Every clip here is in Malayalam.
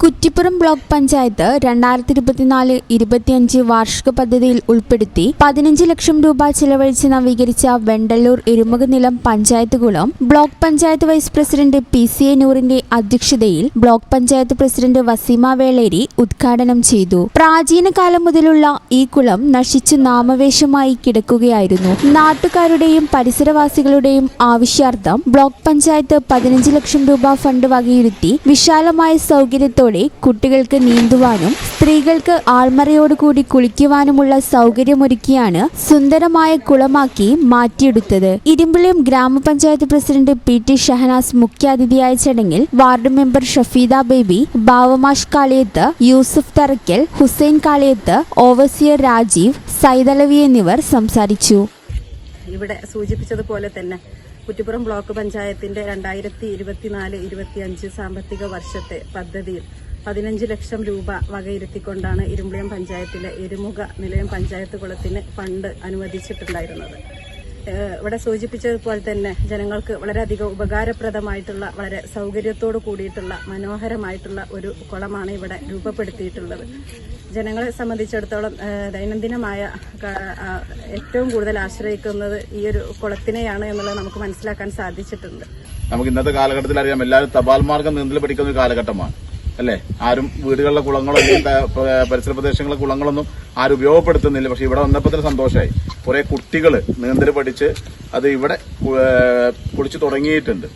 കുറ്റിപ്പുറം ബ്ലോക്ക് പഞ്ചായത്ത് 2024-25 വാർഷിക പദ്ധതിയിൽ ഉൾപ്പെടുത്തി 15 ലക്ഷം രൂപ ചിലവഴിച്ച് നവീകരിച്ച വെണ്ടല്ലൂർ എരുമകനിലം പഞ്ചായത്ത് കുളം block panchayat vice president PCA നൂറിന്റെ അധ്യക്ഷതയിൽ ബ്ലോക്ക് പഞ്ചായത്ത് പ്രസിഡന്റ് വസീമ വേളേരി ഉദ്ഘാടനം ചെയ്തു. പ്രാചീന കാലം മുതലുള്ള ഈ കുളം നശിച്ചു നാമവേശമായി കിടക്കുകയായിരുന്നു. നാട്ടുകാരുടെയും പരിസരവാസികളുടെയും ആവശ്യാർത്ഥം ബ്ലോക്ക് പഞ്ചായത്ത് 15 ലക്ഷം രൂപ ഫണ്ട് വകയിരുത്തി വിശാലമായ സൗകര്യത്തോടെ കുട്ടികൾക്ക് നീന്തുവാനും സ്ത്രീകൾക്ക് ആൾമറയോടുകൂടി കുളിക്കുവാനുമുള്ള സൗകര്യമൊരുക്കിയാണ് സുന്ദരമായ കുളമാക്കി മാറ്റിയെടുത്തത്. ഇരുമ്പുളിയം ഗ്രാമപഞ്ചായത്ത് പ്രസിഡന്റ് PT ഷഹനാസ് മുഖ്യാതിഥിയായ ചടങ്ങിൽ വാർഡ് മെമ്പർ ഷഫീദ ബേബി, ബാവമാഷ് കാളിയത്ത്, യൂസുഫ് തറയ്ക്കൽ, ഹുസൈൻ കാളിയത്ത്, ഓവർസിയർ രാജീവ്, സൈദലവി എന്നിവർ സംസാരിച്ചു. ഇവിടെ സൂചിപ്പിച്ചതുപോലെ തന്നെ കുറ്റിപ്പുറം ബ്ലോക്ക് പഞ്ചായത്തിന്റെ 2024-25 സാമ്പത്തിക വർഷത്തെ പദ്ധതിയിൽ 15 ലക്ഷം രൂപ വകയിരുത്തിക്കൊണ്ടാണ് ഇരുമ്പുളിയം പഞ്ചായത്തിലെ എരുമുക നിലയം പഞ്ചായത്ത് കുളത്തിന് ഫണ്ട് അനുവദിച്ചിട്ടുണ്ടായിരുന്നത്. ഇവിടെ സൂചിപ്പിച്ചതുപോലെ തന്നെ ജനങ്ങൾക്ക് വളരെയധികം ഉപകാരപ്രദമായിട്ടുള്ള വളരെ സൗകര്യത്തോടു കൂടിയിട്ടുള്ള മനോഹരമായിട്ടുള്ള ഒരു കുളമാണ് ഇവിടെ രൂപപ്പെടുത്തിയിട്ടുള്ളത്. ജനങ്ങളെ സംബന്ധിച്ചിടത്തോളം ദൈനംദിനമായ ഏറ്റവും കൂടുതൽ ആശ്രയിക്കുന്നത് ഈ ഒരു കുളത്തിനെയാണ് എന്നുള്ളത് നമുക്ക് മനസ്സിലാക്കാൻ സാധിച്ചിട്ടുണ്ട്. നമുക്ക് ഇന്നത്തെ കാലഘട്ടത്തിൽ അറിയാം, എല്ലാവരും തപാൽ മാർഗം നീന്തൽ പഠിക്കുന്ന ഒരു കാലഘട്ടമാണ് അല്ലേ. ആരും വീടുകളിലെ കുളങ്ങളോ പരിസര പ്രദേശങ്ങളിലെ കുളങ്ങളൊന്നും ആരും ഉപയോഗപ്പെടുത്തുന്നില്ല. പക്ഷെ ഇവിടെ വന്നപ്പോൾ തന്നെ സന്തോഷമായി. കുറെ കുട്ടികൾ നീന്തൽ പഠിച്ച് അത് ഇവിടെ കുളിച്ചു തുടങ്ങിയിട്ടുണ്ട്.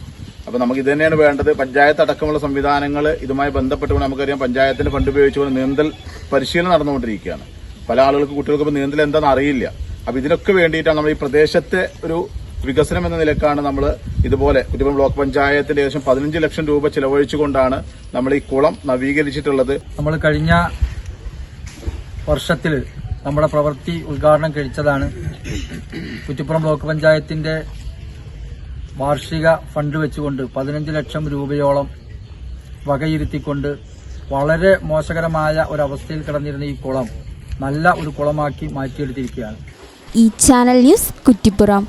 അപ്പൊ നമുക്ക് ഇത് തന്നെയാണ് വേണ്ടത്. പഞ്ചായത്ത് അടക്കമുള്ള സംവിധാനങ്ങൾ ഇതുമായി ബന്ധപ്പെട്ടുകൊണ്ട് നമുക്കറിയാം, പഞ്ചായത്തിന്റെ ഫണ്ട് ഉപയോഗിച്ചുകൊണ്ട് നീന്തൽ പരിശീലനം നടന്നുകൊണ്ടിരിക്കുകയാണ്. പല ആളുകൾക്ക് കുട്ടികൾക്ക് നീന്തൽ എന്താണെന്ന് അറിയില്ല. അപ്പൊ ഇതിനൊക്കെ വേണ്ടിയിട്ടാണ് നമ്മൾ ഈ പ്രദേശത്തെ ഒരു വികസനം എന്ന നിലക്കാണ് നമ്മൾ ഇതുപോലെ കുറ്റിപ്പുറം ബ്ലോക്ക് പഞ്ചായത്തിന്റെ ഏകദേശം 15 ലക്ഷം രൂപ ചിലവഴിച്ചുകൊണ്ടാണ് നമ്മൾ ഈ കുളം നവീകരിച്ചിട്ടുള്ളത്. നമ്മൾ കഴിഞ്ഞ വർഷത്തിൽ നമ്മുടെ പ്രവൃത്തി ഉദ്ഘാടനം കഴിച്ചതാണ്. കുറ്റിപ്പുറം ബ്ലോക്ക് പഞ്ചായത്തിന്റെ വാർഷിക ഫണ്ട് വെച്ചുകൊണ്ട് 15 ലക്ഷം രൂപയോളം വകയിരുത്തിക്കൊണ്ട് വളരെ മോശകരമായ ഒരവസ്ഥയിൽ കിടന്നിരുന്ന ഈ കുളം നല്ല ഒരു കുളമാക്കി മാറ്റിയെടുത്തിരിക്കുകയാണ്. ഈ ചാനൽ ന്യൂസ് കുറ്റിപ്പുറം.